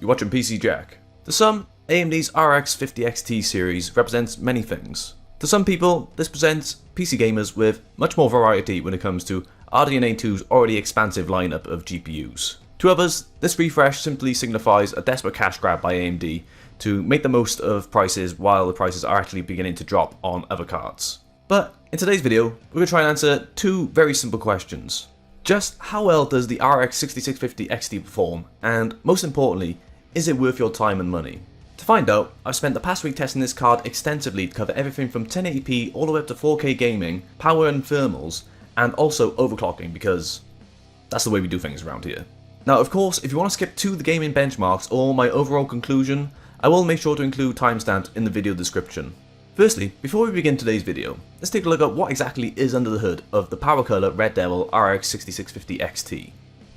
You're watching PC Jack. To some, AMD's RX 50 XT series represents many things. To some people, this presents PC gamers with much more variety when it comes to RDNA 2's already expansive lineup of GPUs. To others, this refresh simply signifies a desperate cash grab by AMD to make the most of prices while the prices are actually beginning to drop on other cards. But in today's video, we're going to try and answer two very simple questions. Just how well does the RX 6650 XT perform, and most importantly, is it worth your time and money? To find out, I've spent the past week testing this card extensively to cover everything from 1080p all the way up to 4K gaming, power and thermals, and also overclocking because that's the way we do things around here. Now of course, if you want to skip to the gaming benchmarks or my overall conclusion, I will make sure to include timestamps in the video description. Firstly, before we begin today's video, let's take a look at what exactly is under the hood of the Powercolor Red Devil RX 6650 XT.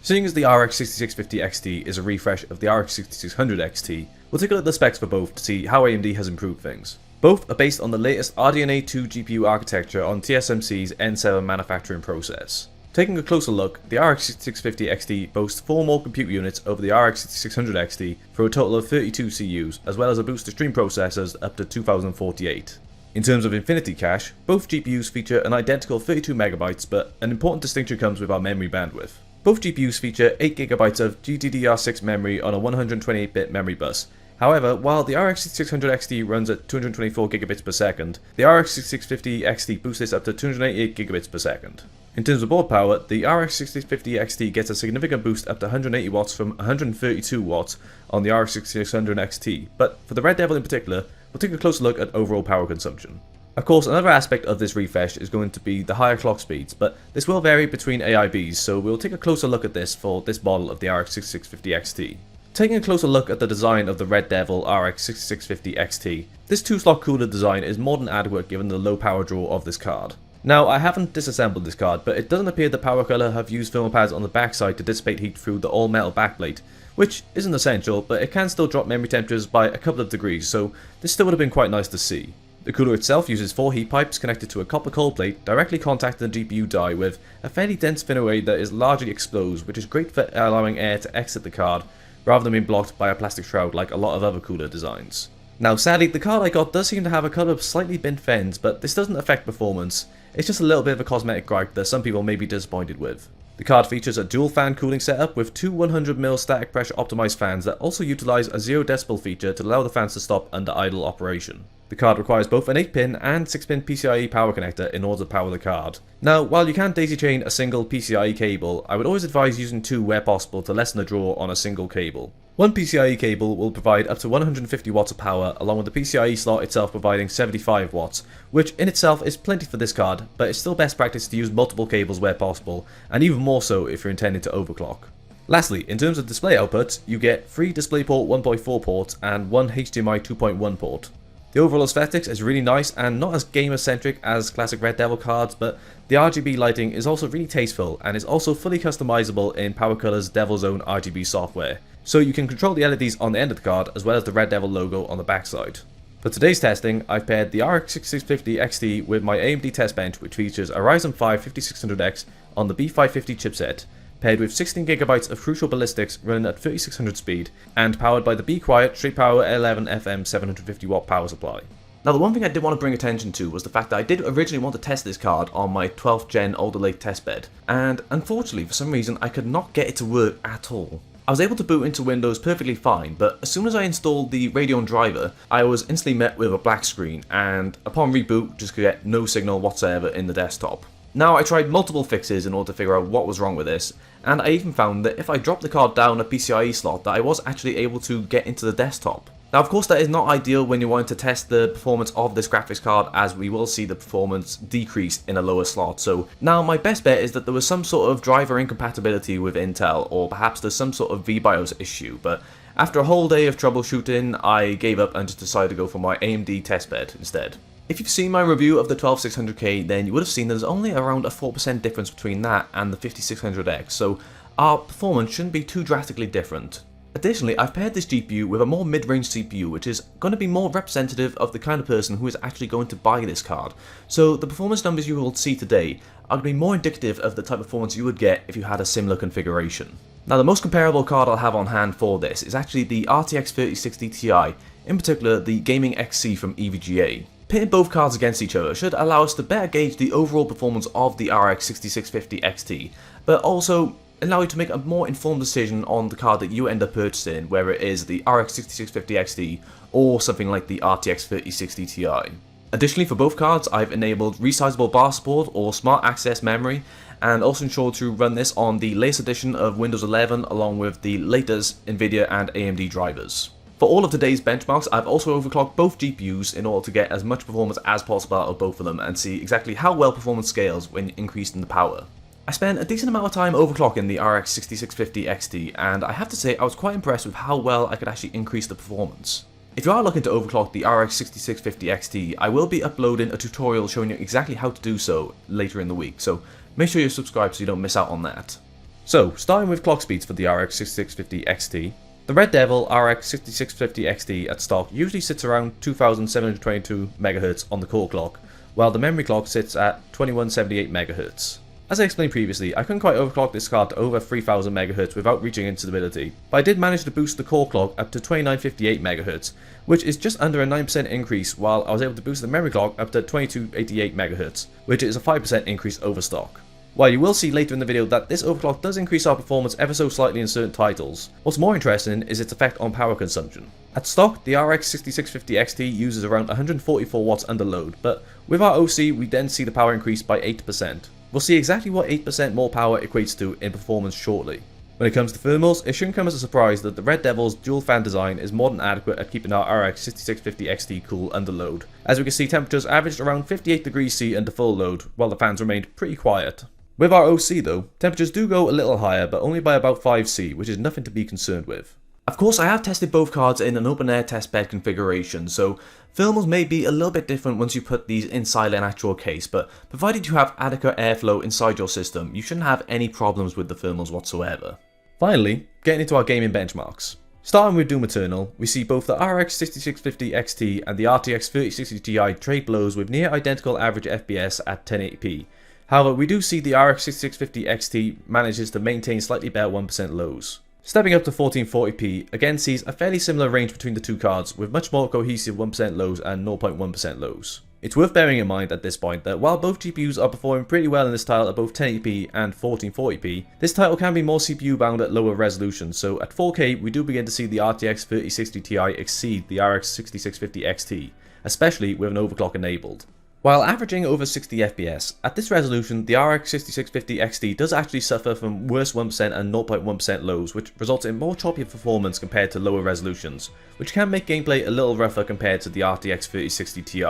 Seeing as the RX 6650 XT is a refresh of the RX 6600 XT, we'll take a look at the specs for both to see how AMD has improved things. Both are based on the latest RDNA 2 GPU architecture on TSMC's N7 manufacturing process. Taking a closer look, the RX 6650 XT boasts 4 more compute units over the RX 6600 XT for a total of 32 CUs, as well as a boost to stream processors up to 2048. In terms of Infinity Cache, both GPUs feature an identical 32MB, but an important distinction comes with our memory bandwidth. Both GPUs feature 8GB of GDDR6 memory on a 128-bit memory bus. However, while the RX 6600 XT runs at 224GB per second, the RX 6650 XT boosts this up to 288GB per second. In terms of board power, the RX 6650 XT gets a significant boost up to 180 watts from 132 watts on the RX 6600 XT, but for the Red Devil in particular, we'll take a closer look at overall power consumption. Of course, another aspect of this refresh is going to be the higher clock speeds, but this will vary between AIBs, so we'll take a closer look at this for this model of the RX 6650 XT. Taking a closer look at the design of the Red Devil RX 6650 XT, this 2-slot cooler design is more than adequate given the low power draw of this card. Now, I haven't disassembled this card, but it doesn't appear that Powercolor have used thermal pads on the backside to dissipate heat through the all-metal backplate, which isn't essential, but it can still drop memory temperatures by a couple of degrees, so this still would have been quite nice to see. The cooler itself uses 4 heat pipes connected to a copper cold plate directly contacting the GPU die with a fairly dense thin array that is largely exposed, which is great for allowing air to exit the card rather than being blocked by a plastic shroud like a lot of other cooler designs. Now sadly, the card I got does seem to have a couple of slightly bent fans, but this doesn't affect performance. It's just a little bit of a cosmetic gripe that some people may be disappointed with. The card features a dual fan cooling setup with two 100mm static pressure optimized fans that also utilize a 0 decibel feature to allow the fans to stop under idle operation. The card requires both an 8-pin and 6-pin PCIe power connector in order to power the card. Now, while you can daisy chain a single PCIe cable, I would always advise using 2 where possible to lessen the draw on a single cable. One PCIe cable will provide up to 150 watts of power, along with the PCIe slot itself providing 75 watts, which in itself is plenty for this card, but it's still best practice to use multiple cables where possible, and even more so if you're intending to overclock. Lastly, in terms of display output, you get 3 DisplayPort 1.4 ports and 1 HDMI 2.1 port. The overall aesthetics is really nice and not as gamer-centric as classic Red Devil cards, but the RGB lighting is also really tasteful and is also fully customizable in Powercolor's Devil's Own RGB software, so you can control the LEDs on the end of the card as well as the Red Devil logo on the backside. For today's testing, I've paired the RX 6650 XT with my AMD test bench, which features a Ryzen 5 5600X on the B550 chipset, paired with 16GB of Crucial Ballistics running at 3600 speed, and powered by the Be Quiet Straight Power 11 FM 750W power supply. Now the one thing I did want to bring attention to was the fact that I did originally want to test this card on my 12th gen Alder Lake testbed, and unfortunately for some reason I could not get it to work at all. I was able to boot into Windows perfectly fine, but as soon as I installed the Radeon driver, I was instantly met with a black screen, and upon reboot just could get no signal whatsoever in the desktop. Now I tried multiple fixes in order to figure out what was wrong with this, and I even found that if I dropped the card down a PCIe slot that I was actually able to get into the desktop. Now of course that is not ideal when you're wanting to test the performance of this graphics card, as we will see the performance decrease in a lower slot. So now my best bet is that there was some sort of driver incompatibility with Intel, or perhaps there's some sort of VBIOS issue, but after a whole day of troubleshooting I gave up and just decided to go for my AMD testbed instead. If you've seen my review of the 12600K, then you would have seen there's only around a 4% difference between that and the 5600X, so our performance shouldn't be too drastically different. Additionally, I've paired this GPU with a more mid-range CPU, which is going to be more representative of the kind of person who is actually going to buy this card. So the performance numbers you will see today are going to be more indicative of the type of performance you would get if you had a similar configuration. Now the most comparable card I'll have on hand for this is actually the RTX 3060 Ti, in particular the Gaming XC from EVGA. Pitting both cards against each other should allow us to better gauge the overall performance of the RX 6650 XT, but also allow you to make a more informed decision on the card that you end up purchasing, whether it is the RX 6650 XT or something like the RTX 3060 Ti. Additionally, for both cards, I've enabled resizable bar support or smart access memory, and also ensured to run this on the latest edition of Windows 11 along with the latest NVIDIA and AMD drivers. For all of today's benchmarks, I've also overclocked both GPUs in order to get as much performance as possible out of both of them and see exactly how well performance scales when increased in the power. I spent a decent amount of time overclocking the RX 6650 XT, and I have to say I was quite impressed with how well I could actually increase the performance. If you are looking to overclock the RX 6650 XT, I will be uploading a tutorial showing you exactly how to do so later in the week, so make sure you're subscribed so you don't miss out on that. So, starting with clock speeds for the RX 6650 XT, the Red Devil RX 6650 XT at stock usually sits around 2722 MHz on the core clock, while the memory clock sits at 2178 MHz. As I explained previously, I couldn't quite overclock this card to over 3000 MHz without reaching instability, but I did manage to boost the core clock up to 2958 MHz, which is just under a 9% increase, while I was able to boost the memory clock up to 2288 MHz, which is a 5% increase over stock. While you will see later in the video that this overclock does increase our performance ever so slightly in certain titles, what's more interesting is its effect on power consumption. At stock, the RX 6650 XT uses around 144 watts under load, but with our OC we then see the power increase by 8%. We'll see exactly what 8% more power equates to in performance shortly. When it comes to thermals, it shouldn't come as a surprise that the Red Devil's dual fan design is more than adequate at keeping our RX 6650 XT cool under load, as we can see temperatures averaged around 58 degrees C under full load, while the fans remained pretty quiet. With our OC though, temperatures do go a little higher, but only by about 5C, which is nothing to be concerned with. Of course, I have tested both cards in an open air testbed configuration, so thermals may be a little bit different once you put these inside an actual case, but provided you have adequate airflow inside your system, you shouldn't have any problems with the thermals whatsoever. Finally, getting into our gaming benchmarks. Starting with Doom Eternal, we see both the RX 6650 XT and the RTX 3060 Ti trade blows with near identical average FPS at 1080p. However, we do see the RX 6650 XT manages to maintain slightly better 1% lows. Stepping up to 1440p again sees a fairly similar range between the two cards with much more cohesive 1% lows and 0.1% lows. It's worth bearing in mind at this point that while both GPUs are performing pretty well in this title at both 1080p and 1440p, this title can be more CPU bound at lower resolutions, so at 4K we do begin to see the RTX 3060 Ti exceed the RX 6650 XT, especially with an overclock enabled. While averaging over 60 FPS, at this resolution the RX 6650 XT does actually suffer from worse 1% and 0.1% lows, which results in more choppy performance compared to lower resolutions, which can make gameplay a little rougher compared to the RTX 3060 Ti.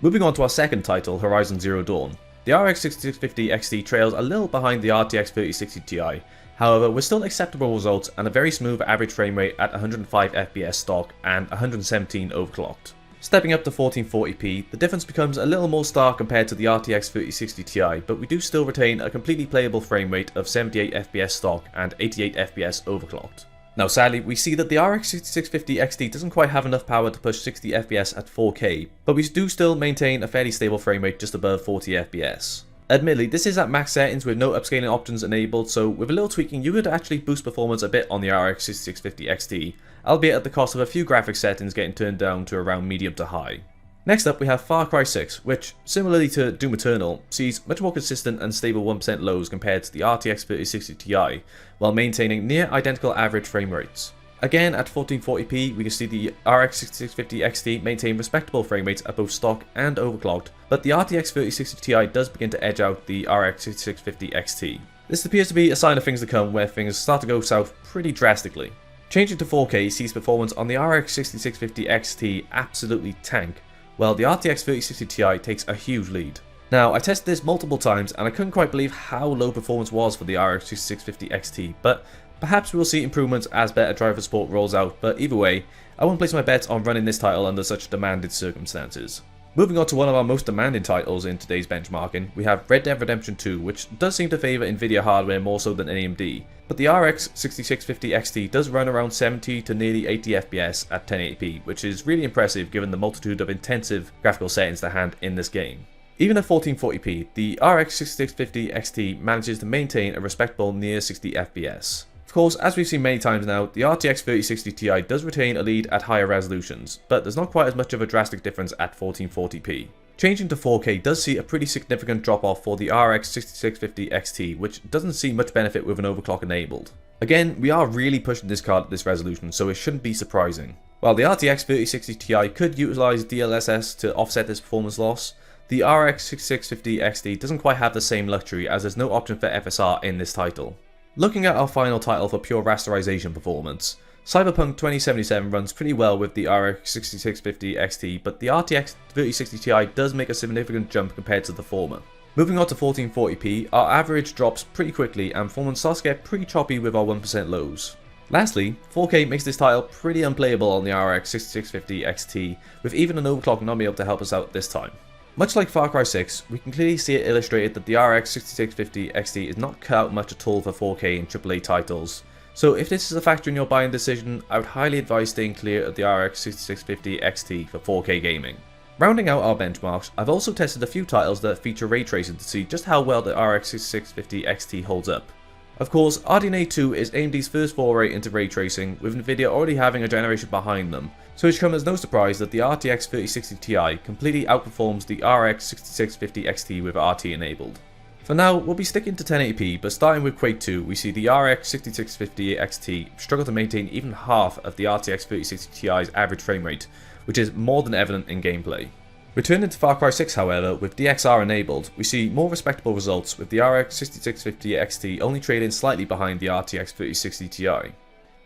Moving on to our second title, Horizon Zero Dawn. The RX 6650 XT trails a little behind the RTX 3060 Ti, however with still acceptable results and a very smooth average frame rate at 105 FPS stock and 117 overclocked. Stepping up to 1440p, the difference becomes a little more stark compared to the RTX 3060 Ti, but we do still retain a completely playable frame rate of 78 FPS stock and 88 FPS overclocked. Now sadly, we see that the RX 6650 XT doesn't quite have enough power to push 60 FPS at 4K, but we do still maintain a fairly stable frame rate just above 40 FPS. Admittedly, this is at max settings with no upscaling options enabled, so with a little tweaking you could actually boost performance a bit on the RX 6650 XT, albeit at the cost of a few graphics settings getting turned down to around medium to high. Next up we have Far Cry 6, which, similarly to Doom Eternal, sees much more consistent and stable 1% lows compared to the RTX 3060 Ti, while maintaining near identical average frame rates. Again, at 1440p, we can see the RX 6650 XT maintain respectable frame rates at both stock and overclocked, but the RTX 3060 Ti does begin to edge out the RX 6650 XT. This appears to be a sign of things to come where things start to go south pretty drastically. Changing to 4K sees performance on the RX 6650 XT absolutely tank, while the RTX 3060 Ti takes a huge lead. Now, I tested this multiple times and I couldn't quite believe how low performance was for the RX 6650 XT, but perhaps we will see improvements as better driver support rolls out, but either way, I won't place my bets on running this title under such demanded circumstances. Moving on to one of our most demanding titles in today's benchmarking, we have Red Dead Redemption 2, which does seem to favour Nvidia hardware more so than AMD, but the RX 6650 XT does run around 70 to nearly 80 FPS at 1080p, which is really impressive given the multitude of intensive graphical settings to hand in this game. Even at 1440p, the RX 6650 XT manages to maintain a respectable near 60 FPS. Of course, as we've seen many times now, the RTX 3060 Ti does retain a lead at higher resolutions, but there's not quite as much of a drastic difference at 1440p. Changing to 4K does see a pretty significant drop off for the RX 6650 XT, which doesn't see much benefit with an overclock enabled. Again, we are really pushing this card at this resolution, so it shouldn't be surprising. While the RTX 3060 Ti could utilise DLSS to offset this performance loss, the RX 6650 XT doesn't quite have the same luxury as there's no option for FSR in this title. Looking at our final title for pure rasterization performance, Cyberpunk 2077 runs pretty well with the RX 6650 XT, but the RTX 3060 Ti does make a significant jump compared to the former. Moving on to 1440p, our average drops pretty quickly and performance starts to get pretty choppy with our 1% lows. Lastly, 4K makes this title pretty unplayable on the RX 6650 XT, with even an overclock not being able to help us out this time. Much like Far Cry 6, we can clearly see it illustrated that the RX 6650 XT is not cut out much at all for 4K in AAA titles. So if this is a factor in your buying decision, I would highly advise staying clear of the RX 6650 XT for 4K gaming. Rounding out our benchmarks, I've also tested a few titles that feature ray tracing to see just how well the RX 6650 XT holds up. Of course, RDNA 2 is AMD's first foray into ray tracing, with Nvidia already having a generation behind them, so it should come as no surprise that the RTX 3060 Ti completely outperforms the RX 6650 XT with RT enabled. For now, we'll be sticking to 1080p, but starting with Quake 2, we see the RX 6650 XT struggle to maintain even half of the RTX 3060 Ti's average frame rate, which is more than evident in gameplay. Returning to Far Cry 6 however, with DXR enabled, we see more respectable results with the RX 6650 XT only trailing slightly behind the RTX 3060 Ti.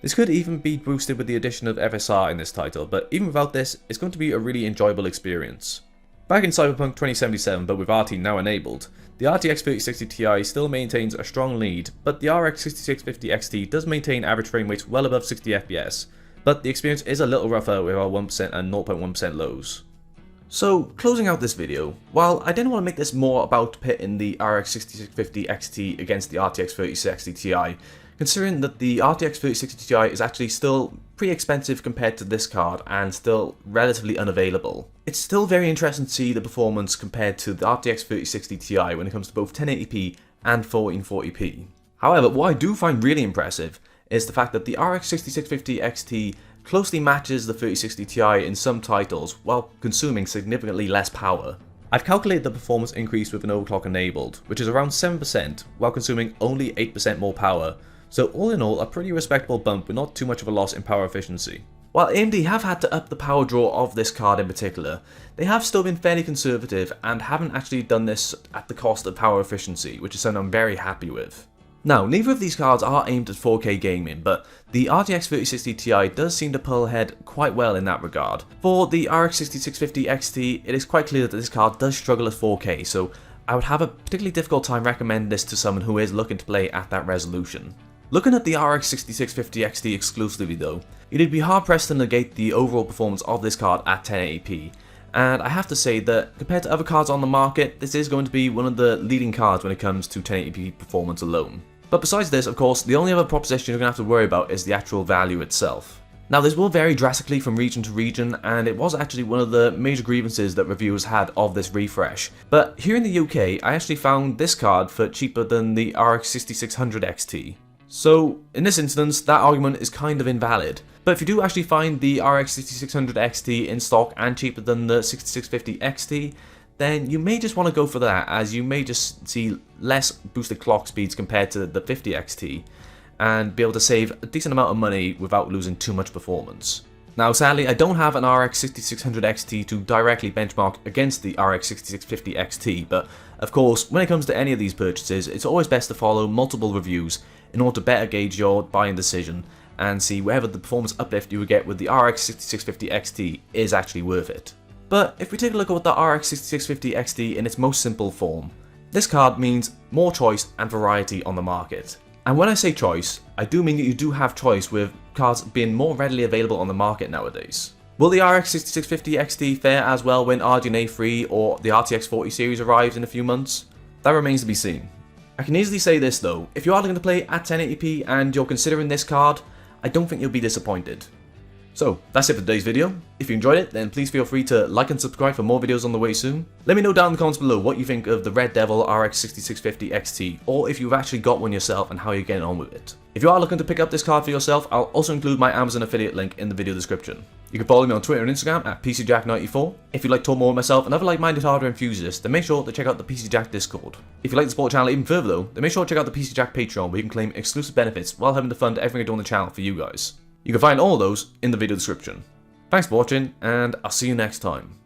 This could even be boosted with the addition of FSR in this title, but even without this, it's going to be a really enjoyable experience. Back in Cyberpunk 2077, but with RT now enabled, the RTX 3060 Ti still maintains a strong lead, but the RX 6650 XT does maintain average frame rates well above 60 FPS, but the experience is a little rougher with our 1% and 0.1% lows. So, closing out this video, while I didn't want to make this more about pitting the RX 6650 XT against the RTX 3060 Ti, considering that the RTX 3060 Ti is actually still pretty expensive compared to this card and still relatively unavailable, it's still very interesting to see the performance compared to the RTX 3060 Ti when it comes to both 1080p and 1440p. However, what I do find really impressive is the fact that the RX 6650 XT closely matches the 3060 Ti in some titles while consuming significantly less power. I've calculated the performance increase with an overclock enabled, which is around 7% while consuming only 8% more power, so all in all a pretty respectable bump with not too much of a loss in power efficiency. While AMD have had to up the power draw of this card in particular, they have still been fairly conservative and haven't actually done this at the cost of power efficiency, which is something I'm very happy with. Now, neither of these cards are aimed at 4K gaming, but the RTX 3060 Ti does seem to pull ahead quite well in that regard. For the RX 6650 XT, it is quite clear that this card does struggle at 4K, so I would have a particularly difficult time recommending this to someone who is looking to play at that resolution. Looking at the RX 6650 XT exclusively though, you'd be hard pressed to negate the overall performance of this card at 1080p. And I have to say that compared to other cards on the market, this is going to be one of the leading cards when it comes to 1080p performance alone. But besides this, of course, the only other proposition you're going to have to worry about is the actual value itself. Now, this will vary drastically from region to region, and it was actually one of the major grievances that reviewers had of this refresh. But here in the UK, I actually found this card for cheaper than the RX 6600 XT. So, in this instance, that argument is kind of invalid. But if you do actually find the RX 6600 XT in stock and cheaper than the 6650 XT, then you may just want to go for that, as you may just see less boosted clock speeds compared to the 50 XT, and be able to save a decent amount of money without losing too much performance. Now sadly, I don't have an RX 6600 XT to directly benchmark against the RX 6650 XT, but of course, when it comes to any of these purchases, it's always best to follow multiple reviews in order to better gauge your buying decision and see whether the performance uplift you would get with the RX 6650 XT is actually worth it. But if we take a look at the RX 6650 XT in its most simple form, this card means more choice and variety on the market. And when I say choice, I do mean that you do have choice with cards being more readily available on the market nowadays. Will the RX 6650 XT fare as well when RDNA 3 or the RTX 40 series arrives in a few months? That remains to be seen. I can easily say this though, if you are looking to play at 1080p and you're considering this card, I don't think you'll be disappointed. So, that's it for today's video. If you enjoyed it, then please feel free to like and subscribe for more videos on the way soon. Let me know down in the comments below what you think of the Red Devil RX 6650 XT, or if you've actually got one yourself and how you're getting on with it. If you are looking to pick up this card for yourself, I'll also include my Amazon affiliate link in the video description. You can follow me on Twitter and Instagram at PCJack94. If you'd like to talk more with myself and other like-minded hardware enthusiasts, then make sure to check out the PCJack Discord. If you'd like to support the channel even further though, then make sure to check out the PCJack Patreon where you can claim exclusive benefits while helping to fund everything I do on the channel for you guys. You can find all of those in the video description. Thanks for watching, and I'll see you next time.